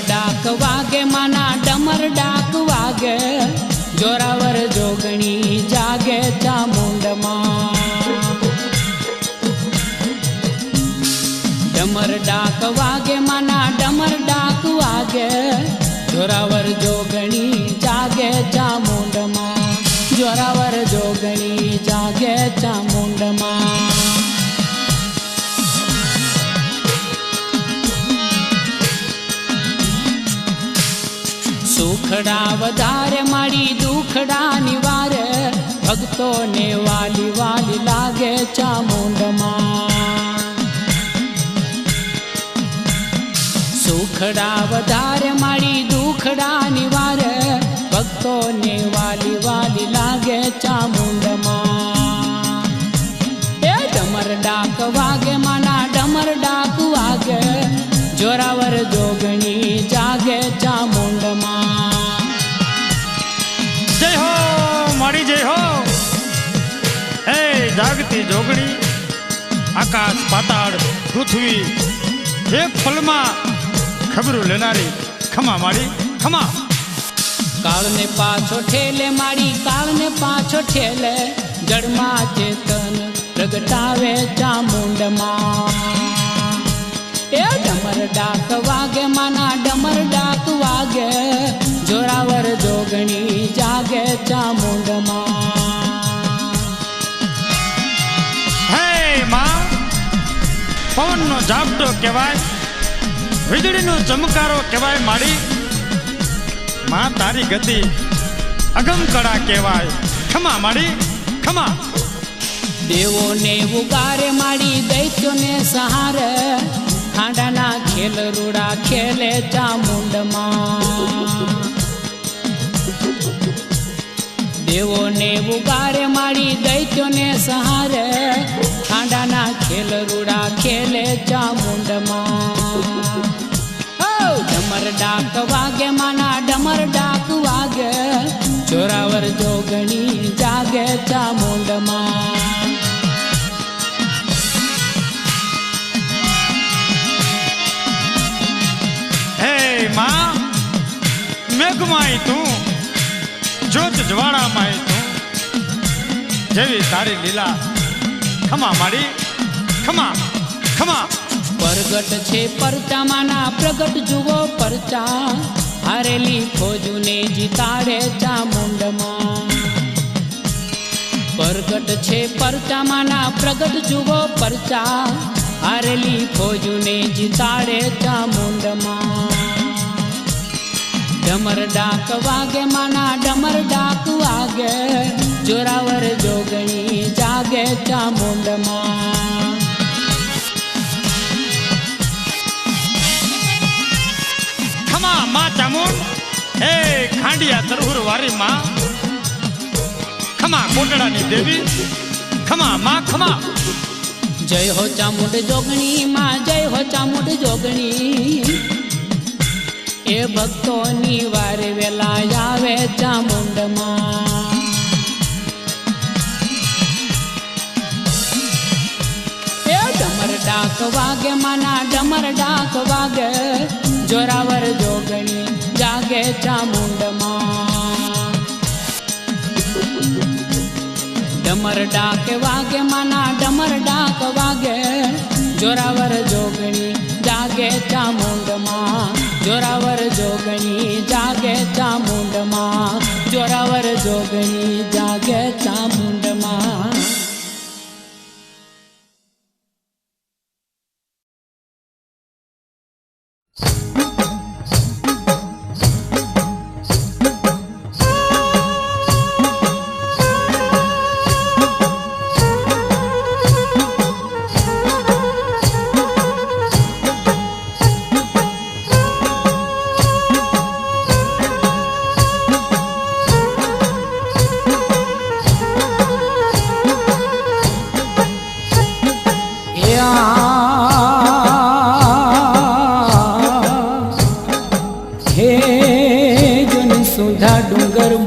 डाक वागे माना डमर डाक वागे जोरावर जोगणी जागे चामुंडमा डमर डाक वागे माना डमर डाक वागे जोरावर जोगणी जागे चामुंडमा जोरावर जोगणी जागे चामुंडमा सुखड़ा वधारे माड़ी दुखड़ा निवारे भक्तों ने वाली वाली लागे चामुंडमा सुखड़ा वधारे माड़ी दुखड़ा निवारे भक्तों ने वाली वाली लागे चामुंडमा ए डमर डाक वागे माना डमर डाक वागे जोरावर जोगणी जागे चामुंडमा जय हो माड़ी जय हो हे जागती जोगणी आकाश पाताड़ पृथ्वी एक फलमा खबरू लेनारी खमा माड़ी खमा काल ने पाछो ठेले माड़ी काल ने पाछो ठेले जड़मा चेतन प्रगटावे चामुंडमा ए डमर डाक वागे माना डमर डाक वागे जोरावर जोगणी जागे चामुंडमा हे मां पवन नो झापटो कहेवाय वीजળી નો ચમકારો કહેવાય માડી માં તારી ગતિ અગમ કળા કહેવાય ખમા માડી ખમા देवो ने उगारे माड़ी दैत्यो ने सहारे खांडाना खेल रूड़ा खेले चामुंडमा देवो ने उगारे माड़ी दैत्यो ने सहारे खांडाना खेल रूड़ा खेले चामुंडमा डमर डाक वागे माना डमर डाक वागे जोरावर जोगणी जागे चामुंडमा हे मां मेघमाई तू ज्योत ज्वाड़ा माई तू जेवी तारी लीला खमा माड़ी खमा खमा प्रगट छे परचा माना प्रगट जुवो परचा हारेली फौजू ने जीताड़े चामुंडमा प्रगट छे परचा माना प्रगट जुवो परचा हारेली फौजू ने जीताड़े चामुंडमा डमर डाक वागे माना डमर डाक वागे जोरावर जोगणी जागे चामुंडमा मां चामुंड हे खांडिया तरहुर वारी मां खमा कोटड़ा नी देवी खमा मां खमा जय हो चामुंड जोगणी मां जय हो चामुंड जोगणी ए भक्तों नी वारे वेला आवे चामुंडमा ए डमर डाक वागे माना डमर डाक वागे जोरावर जोगणी जागे चामुंडमा डमर डाक वागे माना डमर डाक वागे जोरावर जोगणी जागे चामुंडमा जोरावर जोगणी जागे चामुंडमा जोरावर जोगणी जागे चामुंडमा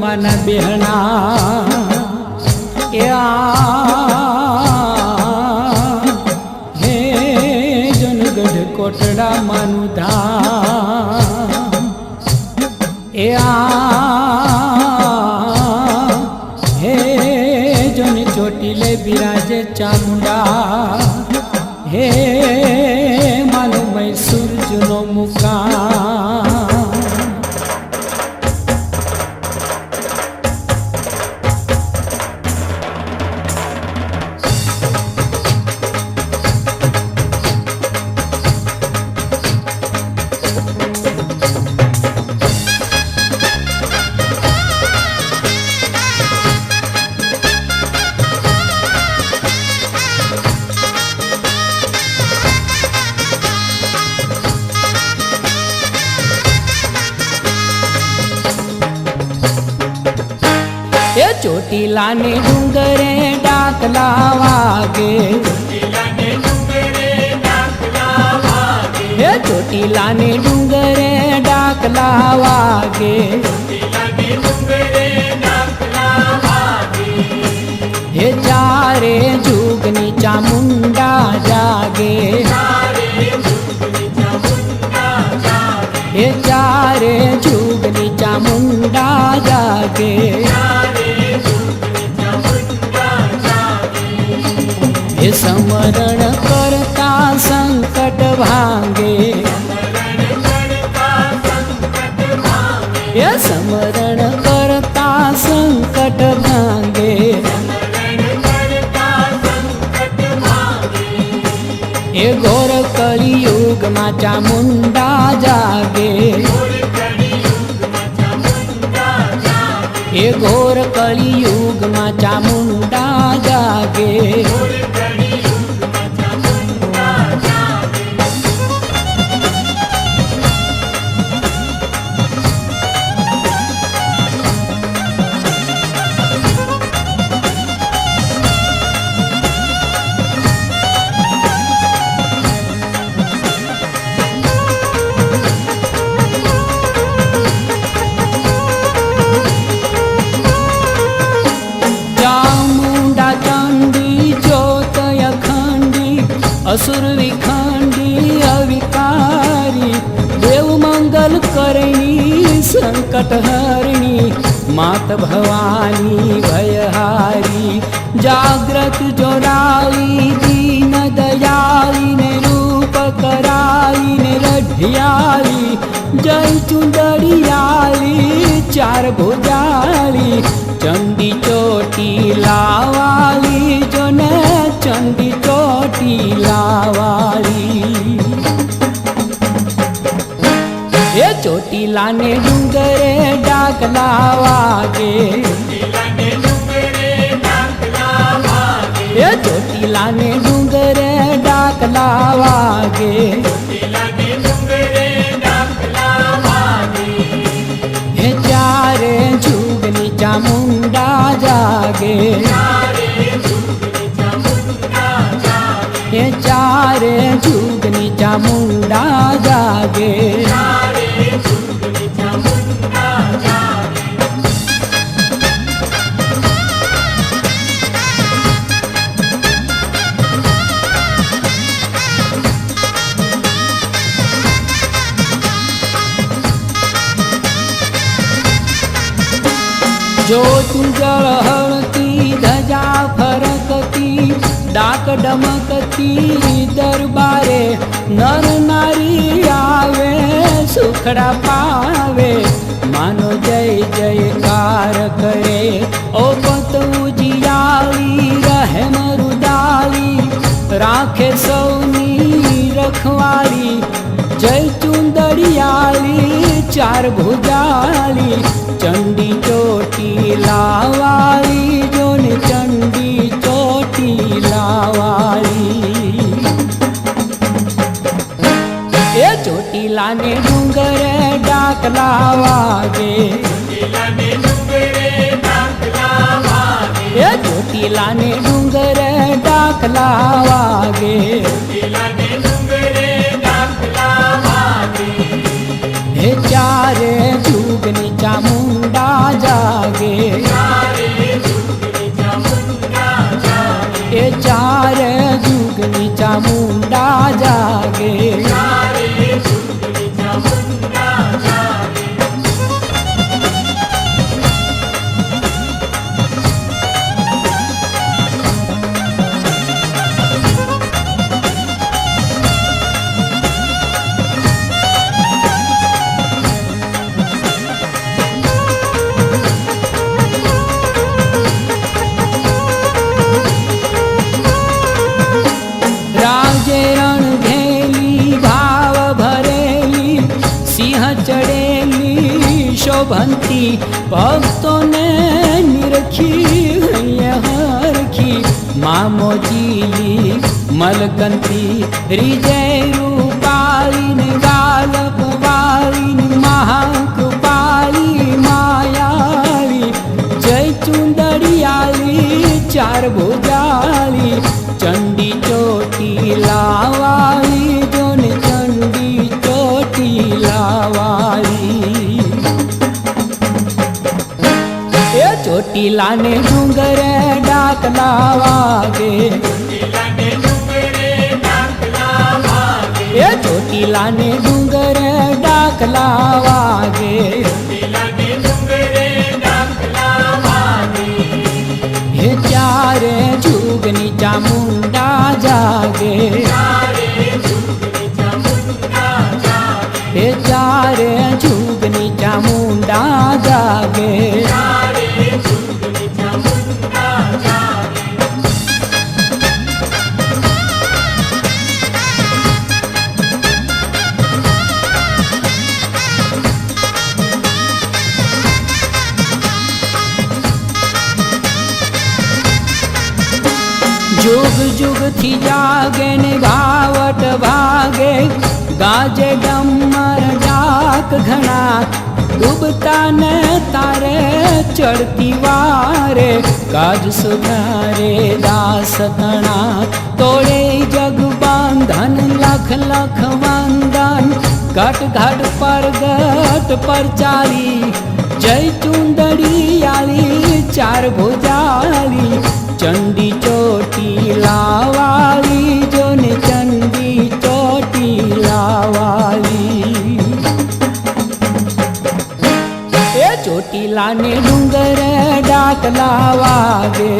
माना बेहना हे जनगढ़ कोटड़ा मानु धा હે જોને ચોટીલે બિરાજે ચામુંડા હે માનો મૈસૂર જૂનો મુકામ ચોટીલાને ડુંગરે ડાકલા વાગે હે ચોટીલાને ડુંગરે ડાકલા વાગે હે ચારે જુગની ચામુંડા જાગે હે ચારે જુગની ચામુંડા જાગે હે સમરણ કરતા સંકટ ભાંગે હે સમરણ કરતા સંકટ ભાંગે હે ઘોર કલિયુગમાં ચામુંડા જાગે હે ઘોર કલિયુગમાં ચામુંડા જાગે असुर विखंडी अविकारी देव मंगल करणी संकट हरणी मात भवानी भयहारी जागृत जोरावी दीन दयाली ने रूप करावी ने रढ़ियाली जय चुंदड़ियाली चार भुजाली चंडी चोटी लावाली जो न चंडी चोटी लावाली ये ચોટીલાને ડુંગરે ડાકલા વાગે ये ચોટીલાને ડુંગરે ડાકલા વાગે હે ચારે જુગની ચામુંડા જાગે હે ચારે જુગની ચામુંડા જાગે जो तुंजळ हळती धजा फरकती डाक डमकती दरबारे नर नारी आवे सुखड़ा पावे मानो जय जयकार करे ओ पत उजियाली रहे मरुदाली राखे सौनी रखवाली जय चुंदड़ियाली चार भुजाली चंडी चोटी लावाली जोन चंडी चोटी लावाली ये ચોટીલાને ડુંગરે ડાકલા વાગે ये ચોટીલાને ડુંગરે ડાકલા વાગે हे चारे जुगनी चामुंडा जागे हे चारे जुगनी चामुंडा जागे ભક્તોને નિરખી હરખી મામોજી મલકંતી રીજય રૂપાળીને ગાલપ વાળીને મહાકૃપાળી માયાળી જય ચુંદડિયાળી ચાર ભુજાળી ચંડી ચોટી લાવાળી જોને ચંડી ચોટી લાવાળી એ ચોટીલાને ડુંગરે ડાકલા વાગે એ ચોટીલાને ડુંગરે ડાકલા વાગે હે ચારે જુગની ચામુંડા જાગે હે ચારે જુગની ચામુંડા જાગે जुग जुग थी जागे ने गावट भागे गाजे डमर डाक घना डूबता ने तारे चढ़ती वारे काज सुधारे दास तणा तोड़े जग बांधन लख लख वंदन घट घट पर गट पर चाली जय चुंदड़ी आली चार भुजाली चंडी चोटी लावाली जोने चंडी चोटी लावाली ए ચોટીલાને ડુંગરે ડાકલા વાગે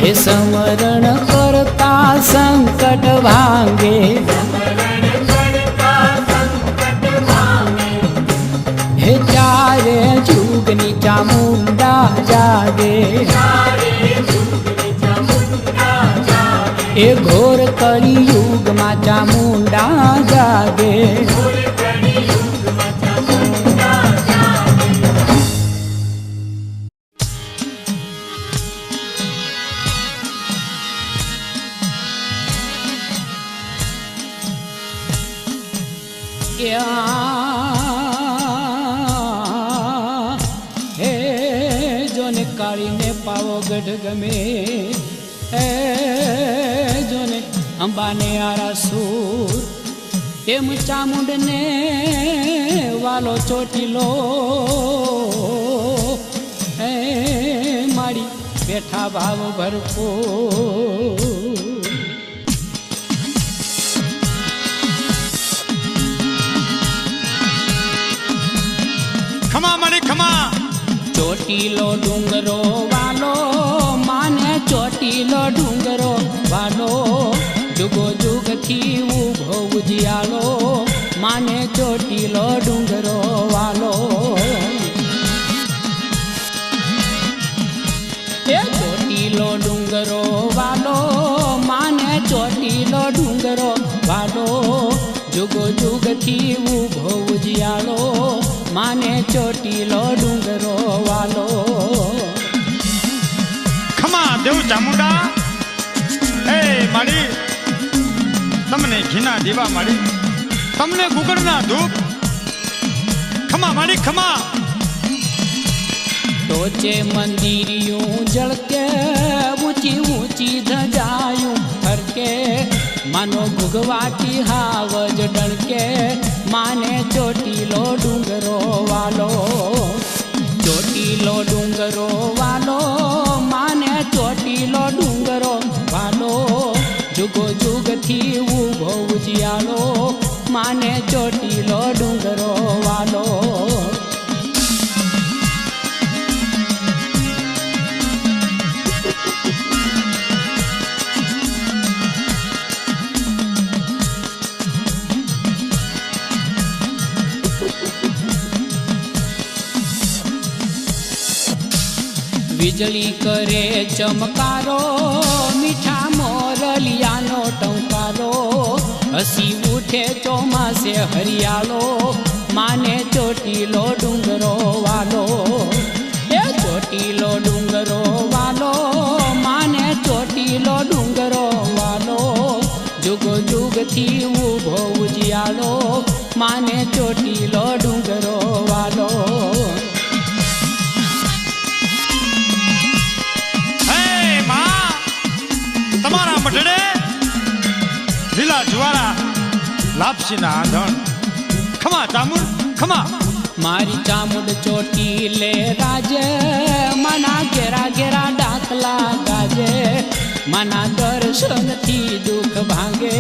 એ સમરણ કરતા સંકટ ભાંગે હે ચારે જુગની ચામુંડા જાગે એ ઘોર કળિયુગમાં ચામુંડા જાગે હે જોને કાળીને પાવગઢ ગમે હે જોને અંબાને આરાસુર તેમ ચામુંડને વાલો ચોટીલો હે મારી બેઠા ભાવ ભરપૂર ખમા મારી ખમા ચોટીલો ડુંગરો વાલો માને ચોટીલો ડુંગરો વાલો જુગો જુગથી ઉભો ઉજિયાળો માને ચોટીલો ડુંગરો વાલો એ ચોટીલો ડુંગરો વાલો માને ચોટીલો ડુંગરો વાલો જુગો જુગથી ઉભો ઉજિયાળો માને ચોટીલો ડુંગરો વાલો ખમા દેવ ચામુંડા હે મારી તમને ઘીના દીવા મારી તમને ગુગળના ધૂપ ખમા મારી ખમા ટોચે મંદિરિયું જળકે ઊંચી ઊંચી ધજાયું ફરકે માનો ઘુઘવાટી હાવજ ડણકે માને ચોટીલો ડુંગરો વાલો ચોટીલો ડુંગરો વાલો માને ચોટીલો ડુંગરો વાલો જુગો જુગથી ઉભો ઉજિયાળો માને ચોટીલો ડુંગરો વાલો વીજળી કરે ચમકારો મીઠા મોર મોરલિયાનો ટંકારો, હસી ઉઠે ચોમાસે હરિયાળો, માને ચોટીલો ડુંગરો વાલો, એ ચોટીલો ડુંગરો વાલો, માને ચોટીલો ડુંગરો વાલો, જુગ જુગથી ઊભો ઉજિયાળો, માને ચોટીલો ડુંગરો વાલો. તમારા મઢડે લીલા જુવારા લાપસી ના આંધણ, ખમા ચામુંડ ખમા. મારી ચામુંડ ચોટીલે રાજે, માના ઘેરા ઘેરા ડાકલા ગાજે, માના દર્શનથી દુઃખ ભાંગે,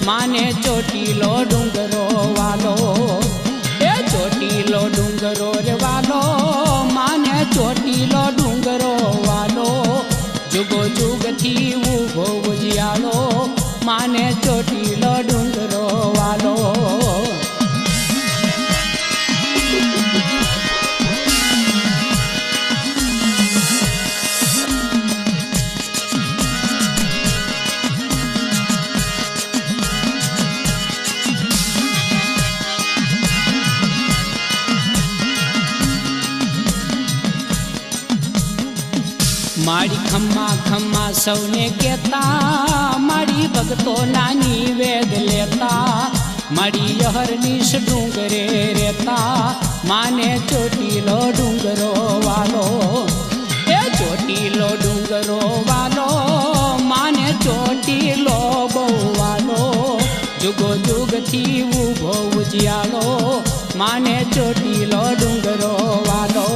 માને ચોટીલો ડુંગરો વાલો, એ ચોટીલો ડુંગરો રે વાલો, માને ચોટીલો ડુંગરો વાલો, જુગો જુગથી ઊભો ઉજિયાળો, માને ચોટીલો ડુંગરો વાલો. મારી ખમ્મા ખમ્મા સૌને કહેતા, મારી ભક્તો નાની વેદ લેતા, મારી યહરનીશ ડુંગરે રહેતા, માને ચોટીલો ડુંગરો વાલો, એ ચોટીલો ડુંગરો વાલો, માને ચોટીલો બહુ વાલો, જુગો જુગથી ઊભો ઉજિયાળો, માને ચોટીલો ડુંગરો વાલો.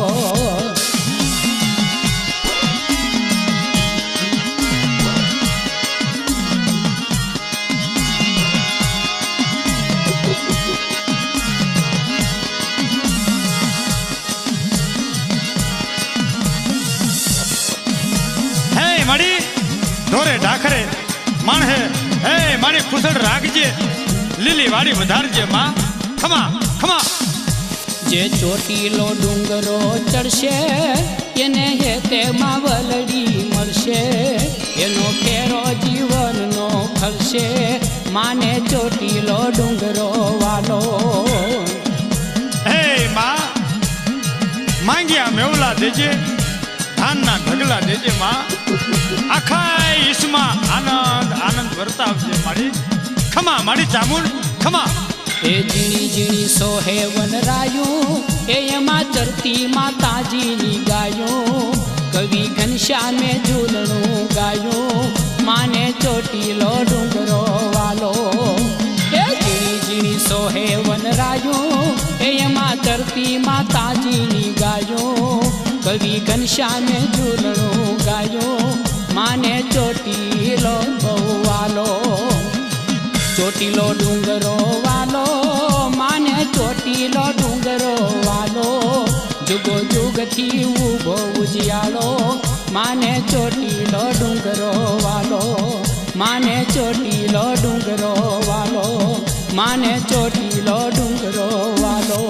મારી ઢોરે ઢાખરે માણહે, હે મારી ખુસડ રાખજે, લીલી વાડી વધારજે માં, ખમા ખમા. જે ચોટીલો ડુંગરો ચડશે, એને હેતેમાં વલડી મળશે, એનો ફેરો જીવનનો ખલશે, માને ચોટીલો ડુંગરો વાલો. હે માં, માંગ્યા મેવલા દેજે, ધાનના ઢગલા દેજે માં, આખા ઈસમાં આનંદ આનંદ વર્તાવજે મારી, ખમા મારી ચામુંડ ખમા. એ ઝીણી ઝીણી સોહે વનરાયું, એ એમાં ચરતી માતાજીની ગાયું, કવિ ઘનશ્યામે ઝૂલણું ગાયું, માને ચોટીલો ડુંગરો વાલો, એ ઝીણી ઝીણી સોહે વનરાયું, એ એમાં ચરતી માતાજીની ગાયું, કવિ ઘનશ્યામે ઝૂલણું ગાયું, માને ચોટીલો બહુ વાલો, ચોટીલો ડુંગરો વાલો, માને ચોટીલો ડુંગરો વાલો, જુગો જુગથી ઊભો ઉજિયાળો, માને ચોટીલો ડુંગરો વાલો, માને ચોટીલો ડુંગરો વાલો, માને ચોટીલો ડુંગરો વાલો.